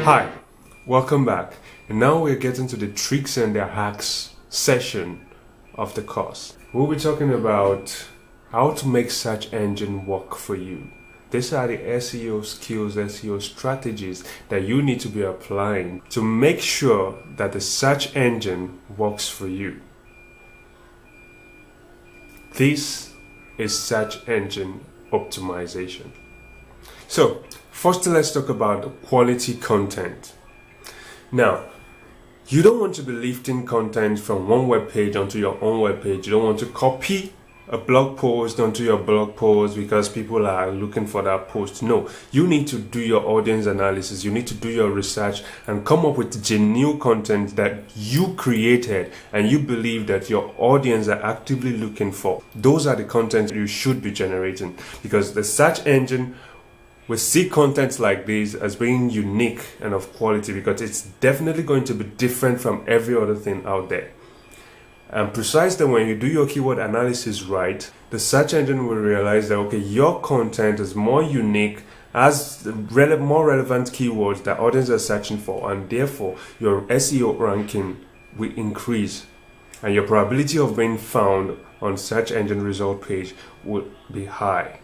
Hi, welcome back. And now we're getting to the tricks and the hacks session of the course. We'll be talking about how to make search engine work for you. These are the SEO skills, SEO strategies that you need to be applying to make sure that the search engine works for you. This is search engine optimization. So, first let's talk about quality content. Now, you don't want to be lifting content from one web page onto your own web page. You don't want to copy a blog post onto your blog post because people are looking for that post. No, you need to do your audience analysis. You need to do your research and come up with genuine content that you created and you believe that your audience are actively looking for. Those are the content you should be generating, because the search engine will see content like this as being unique and of quality, because it's definitely going to be different from every other thing out there. And precisely when you do your keyword analysis right, the search engine will realize that, okay, your content is more unique, has more relevant keywords that audience are searching for, and therefore your SEO ranking will increase and your probability of being found on search engine result page will be high.